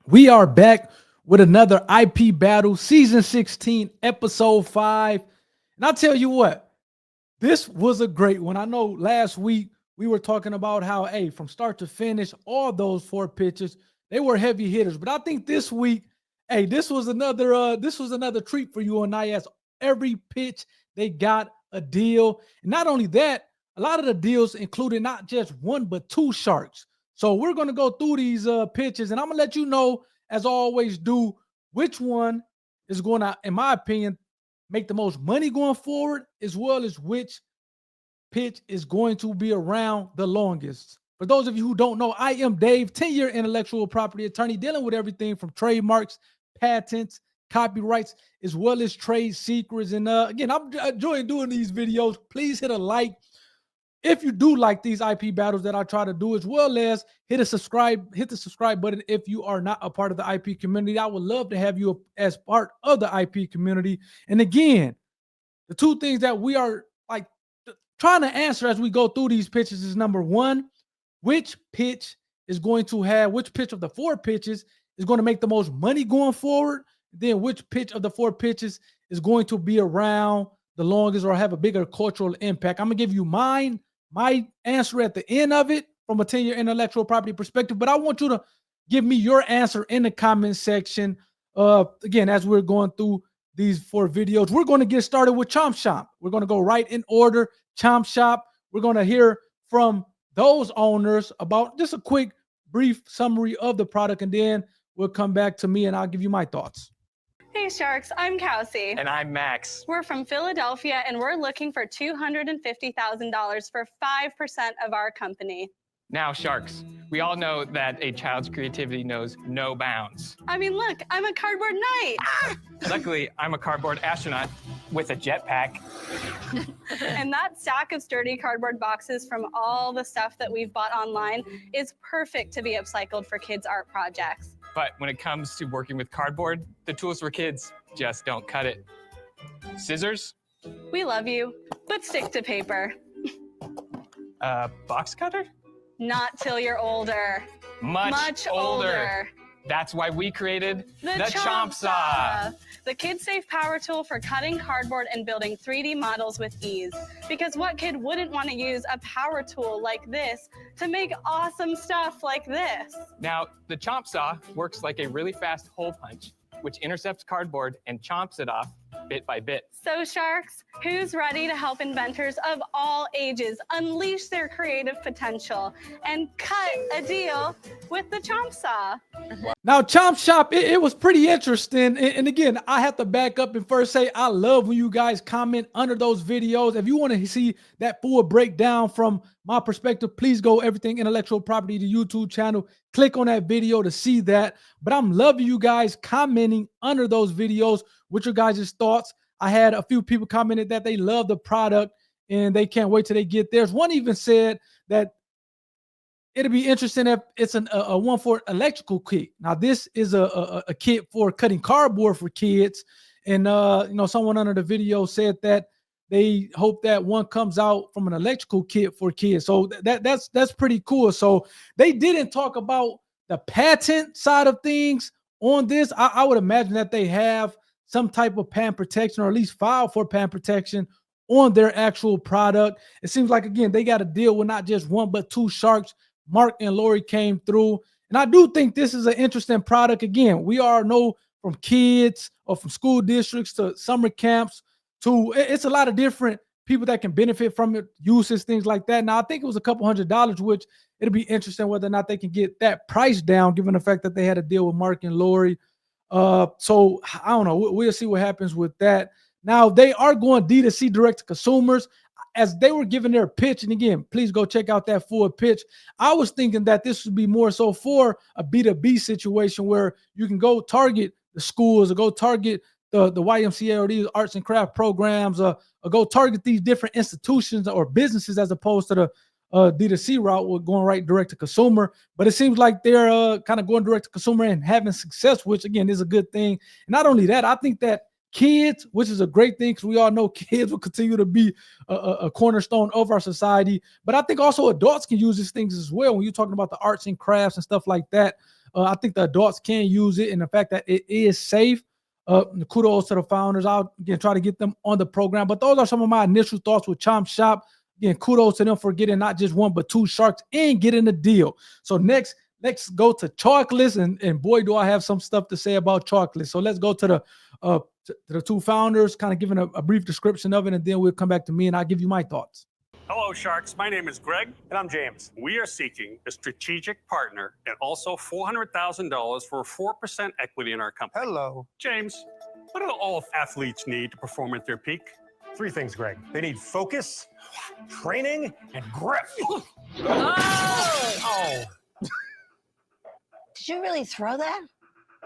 We are back with another IP battle, season 16, episode 5. And I'll tell you what, this was a great one. I know last week we were talking about how, hey, from start to finish, all those 4 pitches, they were heavy hitters. But I think this week, hey, this was another treat for you and I, as every pitch they got a deal. And not only that, a lot of the deals included not just one but two sharks. So we're going to go through these pitches, and I'm going to let you know, as I always do, which one is going to, in my opinion, make the most money going forward, as well as which pitch is going to be around the longest. For those of you who don't know, I am Dave, 10-year intellectual property attorney, dealing with everything from trademarks, patents, copyrights, as well as trade secrets. And again, I'm enjoying doing these videos. Please hit a like if you do like these IP battles that I try to do, as well as hit the subscribe button if you are not a part of the IP community. I would love to have you as part of the IP community. And again, the two things that we are trying to answer as we go through these pitches is, number one, which pitch of the 4 pitches is going to make the most money going forward? Then which pitch of the 4 pitches is going to be around the longest or have a bigger cultural impact? I'm going to give you my answer at the end of it from a 10-year intellectual property perspective, but I want you to give me your answer in the comment section. Again, as we're going through these 4 videos, we're going to get started with Chomp Shop. We're going to go right in order. Chomp Shop, we're going to hear from those owners about just a quick, brief summary of the product, and then we'll come back to me and I'll give you my thoughts. Hey Sharks, I'm Kelsey. And I'm Max. We're from Philadelphia and we're looking for $250,000 for 5% of our company. Now, Sharks, we all know that a child's creativity knows no bounds. I mean, look, I'm a cardboard knight. Luckily, I'm a cardboard astronaut with a jetpack. And that stack of sturdy cardboard boxes from all the stuff that we've bought online is perfect to be upcycled for kids' art projects. But when it comes to working with cardboard, the tools for kids just don't cut it. Scissors? We love you, but stick to paper. Box cutter? Not till you're older. Much older. That's why we created the Chomp Saw. The kid-safe power tool for cutting cardboard and building 3D models with ease. Because what kid wouldn't want to use a power tool like this to make awesome stuff like this? Now, the Chomp Saw works like a really fast hole punch, which intercepts cardboard and chomps it off bit by bit. So Sharks, who's ready to help inventors of all ages unleash their creative potential and cut a deal with the Chomp Saw? Now, Chomp Shop, it was pretty interesting. And again, I have to back up and first say I love when you guys comment under those videos. If you want to see that full breakdown from my perspective, please go Everything Intellectual Property, the YouTube channel. Click on that video to see that. But I'm loving you guys commenting under those videos with your guys' thoughts. I had a few people commented that they love the product and they can't wait till they get theirs. One even said that it'll be interesting if it's a one for electrical kit. Now, this is a kit for cutting cardboard for kids. And, someone under the video said that they hope that one comes out from an electrical kit for kids. So that's pretty cool. So they didn't talk about the patent side of things on this. I would imagine that they have some type of patent protection, or at least file for patent protection on their actual product. It seems like, again, they got to deal with not just one, but 2 sharks. Mark and Lori came through. And I do think this is an interesting product. Again, we all know from kids or from school districts to summer camps to it's a lot of different people that can benefit from it, uses, things like that. Now, I think it was a couple $100s, which it'll be interesting whether or not they can get that price down, given the fact that they had to deal with Mark and Lori. So I don't know. We'll see what happens with that. Now, they are going D2C, direct to consumers, as they were giving their pitch. And again, please go check out that full pitch. I was thinking that this would be more so for a B2B situation where you can go target the schools or go target the YMCA or these arts and craft programs, or go target these different institutions or businesses, as opposed to the D2C route with going right direct to consumer. But it seems like they're kind of going direct to consumer and having success, which again is a good thing. And not only that, I think that kids, which is a great thing because we all know kids will continue to be a cornerstone of our society. But I think also adults can use these things as well. When you're talking about the arts and crafts and stuff like that, I think the adults can use it, and the fact that it is safe. Kudos to the founders. I'll again try to get them on the program. But those are some of my initial thoughts with Chomp Shop. Again, kudos to them for getting not just one but two sharks and getting a deal. So next, let's go to Chalkless, and boy, do I have some stuff to say about Chalkless. So let's go to the two founders, kind of giving a brief description of it, and then we'll come back to me and I'll give you my thoughts. Hello, Sharks. My name is Greg. And I'm James. We are seeking a strategic partner and also $400,000 for 4% equity in our company. Hello. James, what do all athletes need to perform at their peak? 3 things, Greg. They need focus, training, and grip. Oh! Did you really throw that?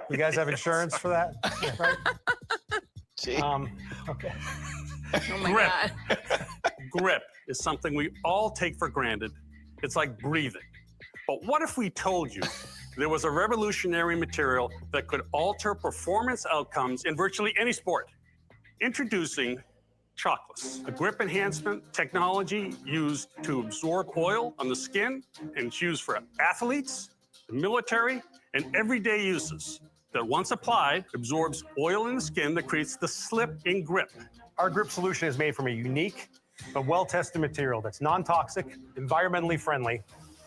You guys have insurance for that? Right? Okay. Oh my Grip. God. Grip is something we all take for granted. It's like breathing. But what if we told you there was a revolutionary material that could alter performance outcomes in virtually any sport? Introducing Chalkless, a grip enhancement technology used to absorb oil on the skin and it's used for athletes, the military, and everyday uses that once applied absorbs oil in the skin that creates the slip in grip. Our grip solution is made from a unique but well-tested material that's non-toxic, environmentally friendly.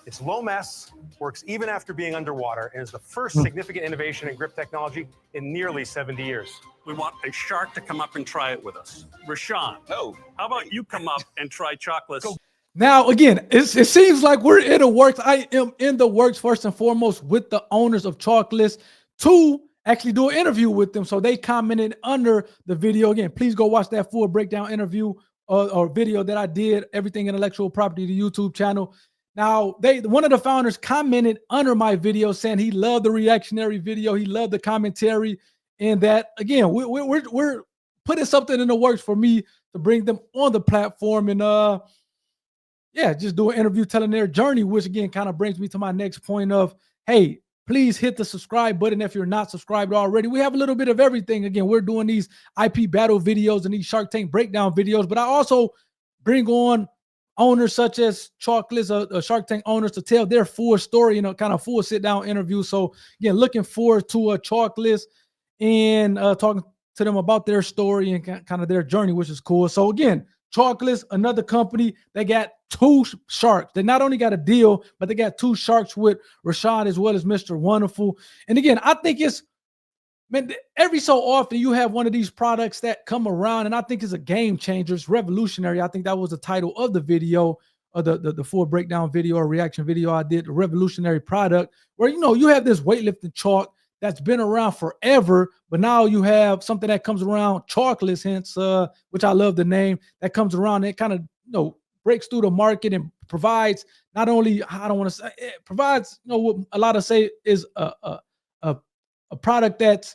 It's low mess, works even after being underwater, and is the first significant innovation in grip technology in nearly 70 years. We want a shark to come up and try it with us. Rashawn, how about you come up and try Chalkless? Now, again, it seems like we're in the works. I am in the works first and foremost with the owners of Chalkless to actually do an interview with them. So they commented under the video. Again, please go watch that full breakdown interview or video that I did, Everything Intellectual Property, the YouTube channel. Now, one of the founders commented under my video saying he loved the reactionary video. He loved the commentary, and that, again, we're putting something in the works for me to bring them on the platform and, yeah, just do an interview telling their journey, which, again, kind of brings me to my next point of, hey, please hit the subscribe button if you're not subscribed already. We have a little bit of everything. Again, we're doing these IP battle videos and these Shark Tank breakdown videos, but I also bring on owners such as Chalkless, Shark Tank owners, to tell their full story, kind of full sit-down interview. So, again, looking forward to a Chalkless and talking to them about their story and kind of their journey, which is cool. So, again, Chalkless, another company, they got 2 sharks. They not only got a deal, but they got 2 sharks with Rashawn as well as Mr. Wonderful. And again, I think it's, man, every so often you have one of these products that come around, and I think it's a game changer. It's revolutionary. I think that was the title of the video, or the full breakdown video or reaction video I did, the revolutionary product, where, you have this weightlifting chalk that's been around forever, but now you have something that comes around, Chalkless, hence, which I love the name, that comes around and it kind of, breaks through the market and provides not only, I don't want to say, it provides, what a lot of say is a product that's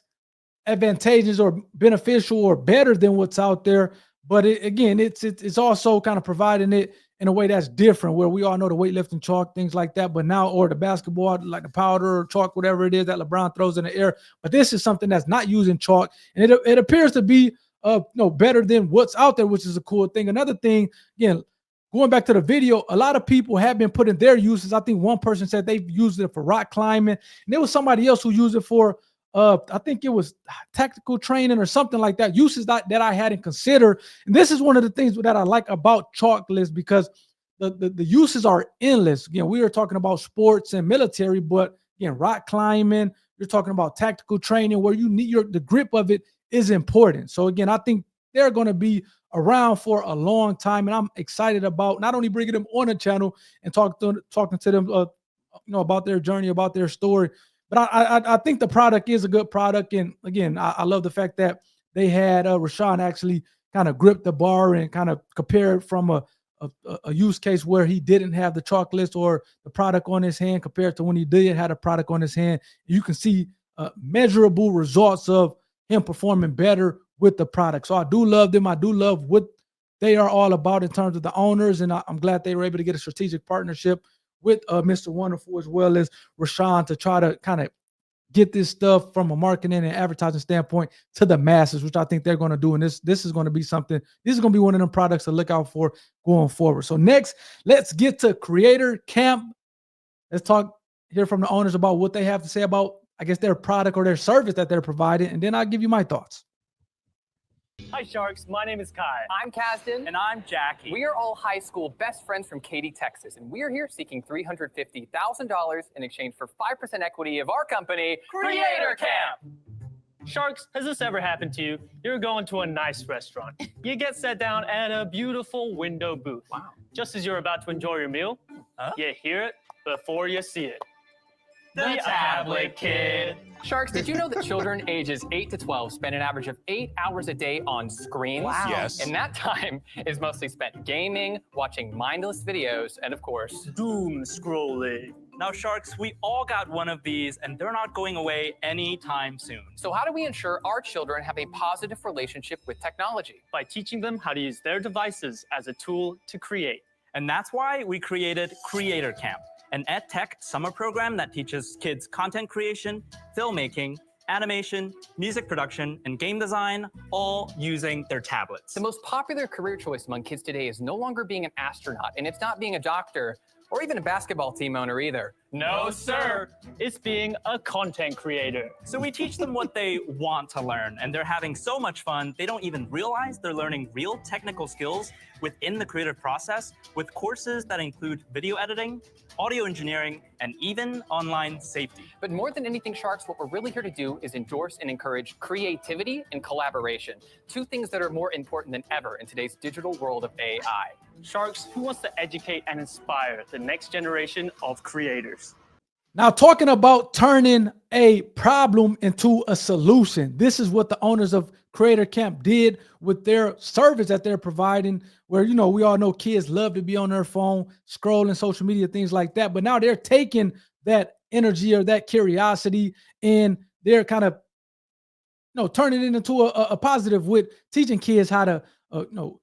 advantageous or beneficial or better than what's out there. But it's also kind of providing it in a way that's different, where we all know the weightlifting chalk, things like that, but now, or the basketball, like the powder or chalk, whatever it is that LeBron throws in the air. But this is something that's not using chalk, and it appears to be better than what's out there, which is a cool thing. Another thing, again, going back to the video, a lot of people have been putting their uses. I think one person said they've used it for rock climbing, and there was somebody else who used it for I think it was tactical training or something like that, uses that I hadn't considered. And this is one of the things that I like about Chalkless, because the uses are endless. Again, we are talking about sports and military, but again, rock climbing, you're talking about tactical training where you need the grip of it is important. So again, I think they're going to be around for a long time, and I'm excited about not only bringing them on the channel and talking to them, about their journey, about their story, but I think the product is a good product. And again, I love the fact that they had Rashawn actually kind of grip the bar and kind of compare it from a use case where he didn't have the Chalkless or the product on his hand compared to when he did have a product on his hand. You can see measurable results of him performing better with the product. So I do love them. I do love what they are all about in terms of the owners, and I'm glad they were able to get a strategic partnership with Mr. Wonderful as well as Rashawn to try to kind of get this stuff from a marketing and advertising standpoint to the masses, which I think they're going to do. And this is going to be something, this is going to be one of them products to look out for going forward. So next, let's get to Creator Camp. Let's talk hear from the owners about what they have to say about, I guess, their product or their service that they're providing, and then I'll give you my thoughts. Hi, Sharks. My name is Kai. I'm Kasdan. And I'm Jackie. We are all high school best friends from Katy, Texas, and we are here seeking $350,000 in exchange for 5% equity of our company, Creator Camp. Sharks, has this ever happened to you? You're going to a nice restaurant. You get set down at a beautiful window booth. Wow. Just as you're about to enjoy your meal, you hear it before you see it. The tablet kid. Sharks, did you know that children ages 8 to 12 spend an average of 8 hours a day on screens? Wow. Yes. And that time is mostly spent gaming, watching mindless videos, and of course, Doom scrolling. Now, Sharks, we all got one of these, and they're not going away anytime soon. so how do we ensure our children have a positive relationship with technology? By teaching them how to use their devices as a tool to create. And that's why we created Creator Camp, an EdTech summer program that teaches kids content creation, filmmaking, animation, music production, and game design, all using their tablets. The most popular career choice among kids today is no longer being an astronaut, and it's not being a doctor or even a basketball team owner either. No, sir. It's being a content creator. So we teach them what they want to learn, and they're having so much fun, they don't even realize they're learning real technical skills within the creative process with courses that include video editing, audio engineering, and even online safety. But more than anything, Sharks, what we're really here to do is endorse and encourage creativity and collaboration, two things that are more important than ever in today's digital world of AI. Sharks, who wants to educate and inspire the next generation of creators? Now, talking about turning a problem into a solution. This is what the owners of Creator Camp did with their service that they're providing, where, you know, we all know kids love to be on their phone, scrolling social media, things like that. But now they're taking that energy or that curiosity and they're kind of, you know, turning it into a positive with teaching kids how to, you know,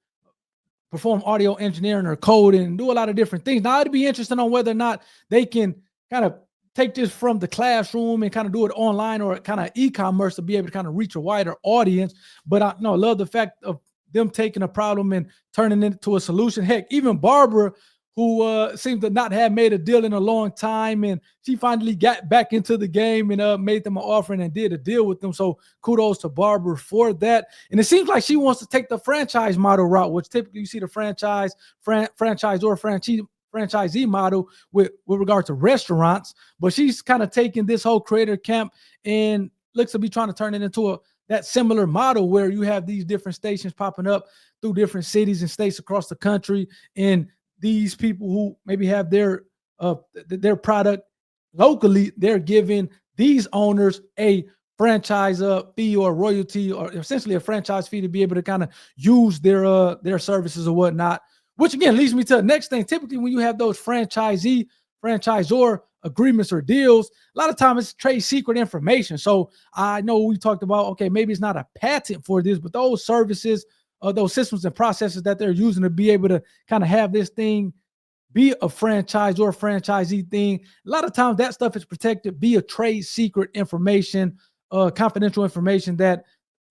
perform audio engineering or coding and do a lot of different things. Now, it'd be interesting on whether or not they can kind of take this from the classroom and kind of do it online or kind of e-commerce to be able to kind of reach a wider audience. But I love the fact of them taking a problem and turning it into a solution. Heck, even Barbara, who seems to not have made a deal in a long time, and she finally got back into the game and made them an offering and did a deal with them. So kudos to Barbara for that. And it seems like she wants to take the franchise model route, which typically you see the franchisor, franchisee model with regard to restaurants. But she's kind of taking this whole Creator Camp and looks to be trying to turn it into that similar model where you have these different stations popping up through different cities and states across the country, and these people who maybe have their product locally, they're giving these owners a franchise fee or royalty, or essentially a franchise fee, to be able to kind of use their services or whatnot. Which again leads me to the next thing. Typically, when you have those franchisor agreements or deals, a lot of times it's trade secret information. So I know we talked about, okay, maybe it's not a patent for this, but those services, those systems and processes that they're using to be able to kind of have this thing be a franchise or franchisee thing, a lot of times that stuff is protected, be a trade secret information, confidential information that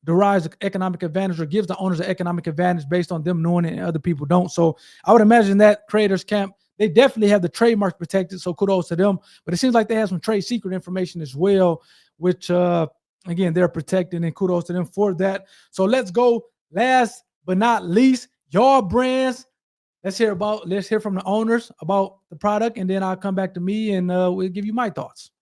derives economic advantage or gives the owners an economic advantage based on them knowing it and other people don't. So I would imagine that Creators Camp, they definitely have the trademarks protected, so kudos to them. But it seems like they have some trade secret information as well, which again, they're protected, and kudos to them for that. So let's go. Last but not least, your brands. Let's hear from the owners about the product, and then I'll come back to me and we'll give you my thoughts.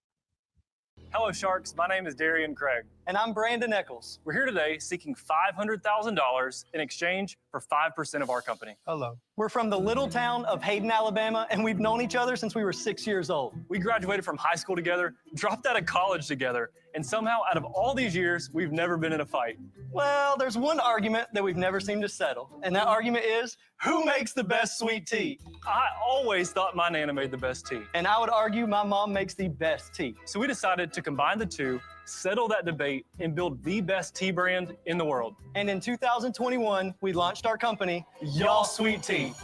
Hello, Sharks. My name is Darian Craig. And I'm Brandon Eccles. We're here today seeking $500,000 in exchange for 5% of our company. Hello. We're from the little town of Hayden, Alabama, and we've known each other since we were 6 years old. We graduated from high school together, dropped out of college together, and somehow out of all these years, we've never been in a fight. Well, there's one argument that we've never seemed to settle, and that argument is, who makes the best sweet tea? I always thought my Nana made the best tea. And I would argue my mom makes the best tea. So we decided to combine the two, settle that debate, and build the best tea brand in the world. And in 2021, we launched our company, Y'all Sweet Tea.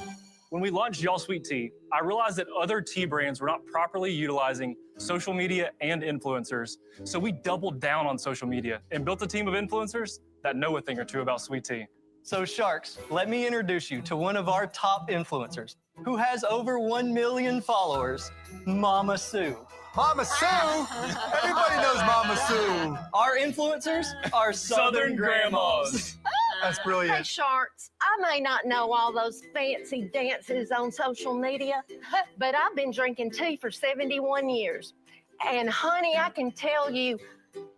When we launched Y'all Sweet Tea, I realized that other tea brands were not properly utilizing social media and influencers. So we doubled down on social media and built a team of influencers that know a thing or two about sweet tea. So Sharks, let me introduce you to one of our top influencers who has over 1 million followers, Mama Sue. Mama Sue. Everybody knows Mama Sue. Our influencers are Southern grandmas. That's Hey, brilliant. Sharks, I may not know all those fancy dances on social media, but I've been drinking tea for 71 years. And honey, I can tell you,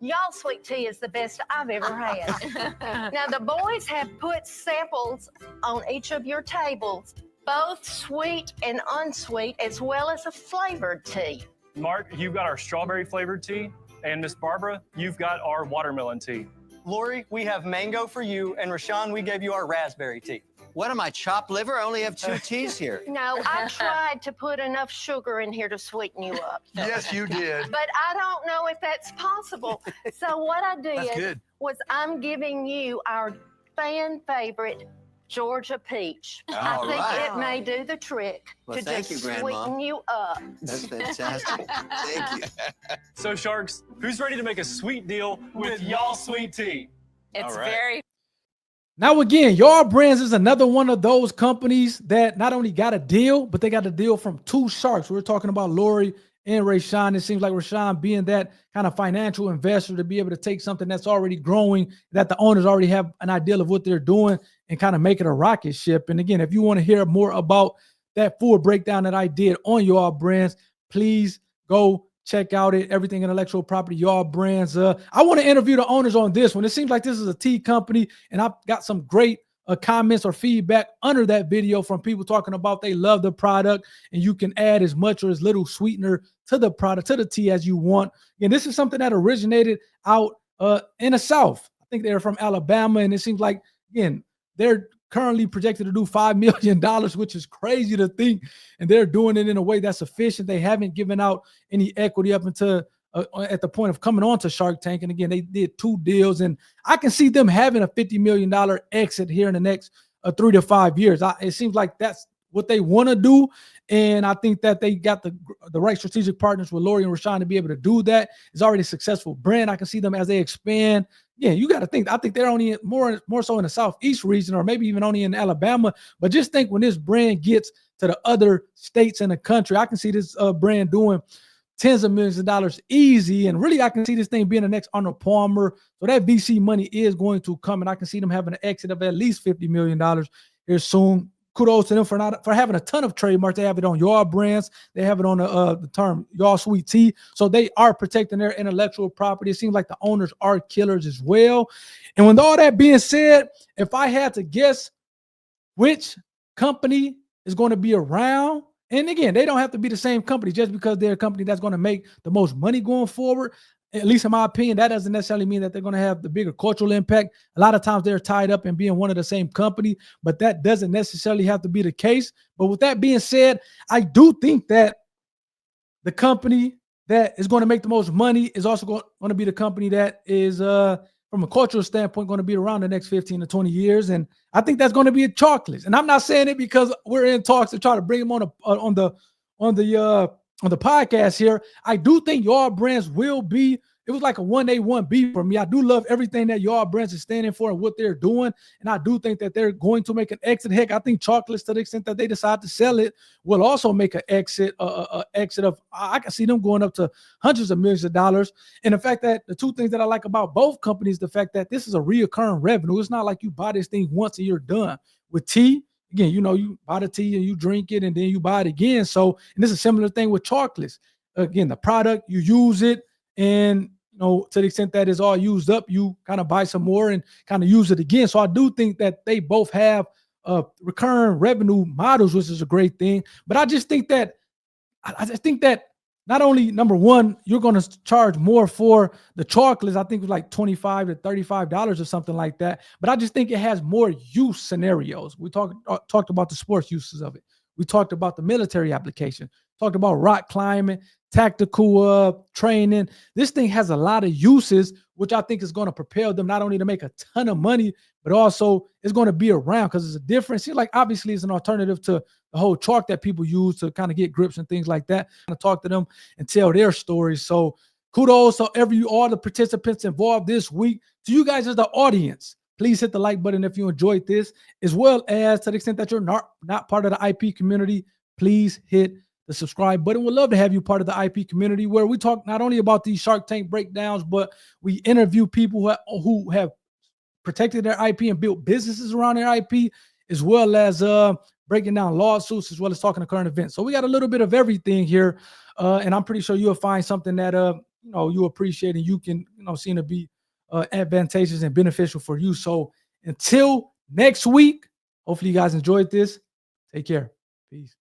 y'all sweet tea is the best I've ever had. Now, the boys have put samples on each of your tables, both sweet and unsweet, as well as a flavored tea. Mark, you've got our strawberry flavored tea, and Miss Barbara, you've got our watermelon tea. Lori, we have mango for you, and Rashawn, we gave you our raspberry tea. What am I, chopped liver? I only have 2 teas here. No, I tried to put enough sugar in here to sweeten you up. Yes, you did. But I don't know if that's possible. So what I That's did good. was I'm giving you our fan favorite Georgia peach. I All think right. it may do the trick Well, to thank just you, Grandma. sweeten you up. That's fantastic. Thank you. So, Sharks, who's ready to make a sweet deal with y'all sweet tea? It's All right. very Now, again, Y'all Brands is another one of those companies that not only got a deal, but they got a deal from 2 sharks. We're talking about Lori and Rashawn. It seems like Rashawn being that kind of financial investor to be able to take something that's already growing, that the owners already have an idea of what they're doing, and kind of make it a rocket ship. And again, if you want to hear more about that full breakdown that I did on Y'all Brands, please go check out it. Everything intellectual property, Y'all Brands. I want to interview the owners on this one. It seems like this is a tea company, and I've got some great comments or feedback under that video from people talking about they love the product, and you can add as much or as little sweetener to the product, to the tea as you want. And this is something that originated out in the South. I think they're from Alabama, and it seems like, again, they're currently projected to do $5 million, which is crazy to think, and they're doing it in a way that's efficient. They haven't given out any equity up until at the point of coming on to Shark Tank. And again, they did 2 deals, and I can see them having a $50 million exit here in the next 3 to 5 years. It seems like that's what they want to do, and I think that they got the right strategic partners with Lori and Rashawn to be able to do that. It's already a successful brand. I can see them as they expand. Yeah, you got to think. I think they're only more so in the Southeast region, or maybe even only in Alabama. But just think, when this brand gets to the other states in the country, I can see this brand doing tens of millions of dollars easy. And really, I can see this thing being the next Arnold Palmer. So that VC money is going to come, and I can see them having an exit of at least $50 million here soon. Kudos to them for having a ton of trademarks. They have it on Y'all Brands. They have it on the term Y'all Sweet Tea. So they are protecting their intellectual property. It seems like the owners are killers as well. And with all that being said, if I had to guess which company is going to be around, and again, they don't have to be the same company just because they're a company that's going to make the most money going forward. At least in my opinion, that doesn't necessarily mean that they're going to have the bigger cultural impact. A lot of times they're tied up in being one of the same company, but that doesn't necessarily have to be the case. But with that being said, I do think that the company that is going to make the most money is also going to be the company that is, from a cultural standpoint, going to be around the next 15 to 20 years. And I think that's going to be Chocolates. And I'm not saying it because we're in talks to try to bring them on the podcast here. I do think Y'all Brands will be, it was like a 1A, 1B for me. I do love everything that Y'all Brands is standing for and what they're doing. And I do think that they're going to make an exit. Heck, I think Chocolates, to the extent that they decide to sell it, will also make an exit, exit of, I can see them going up to hundreds of millions of dollars. And the fact that the 2 things that I like about both companies, the fact that this is a reoccurring revenue. It's not like you buy this thing once and you're done. With tea, again, you buy the tea and you drink it and then you buy it again. So, and this is a similar thing with Chocolates. Again, the product, you use it, and to the extent that it's all used up, you kind of buy some more and kind of use it again. So I do think that they both have recurring revenue models, which is a great thing. But I just think that not only, number one, you're going to charge more for the Chocolates. I think it was like $25 to $35 or something like that. But I just think it has more use scenarios. We talked about the sports uses of it. We talked about the military application. Talked about rock climbing, tactical training. This thing has a lot of uses, which I think is going to propel them not only to make a ton of money, but also it's going to be around because it's a difference. Seems like obviously it's an alternative to the whole chalk that people use to kind of get grips and things like that. I'm going to talk to them and tell their stories. So kudos to all the participants involved this week. To you guys as the audience, please hit the like button if you enjoyed this, as well as, to the extent that you're not part of the IP community, please hit the subscribe button. We'd love to have you part of the IP community, where we talk not only about these Shark Tank breakdowns, but we interview people who have protected their IP and built businesses around their IP, as well as breaking down lawsuits, as well as talking to current events. So we got a little bit of everything here, and I'm pretty sure you'll find something that you appreciate and you can seem to be advantageous and beneficial for you. So until next week, hopefully you guys enjoyed this. Take care. Peace.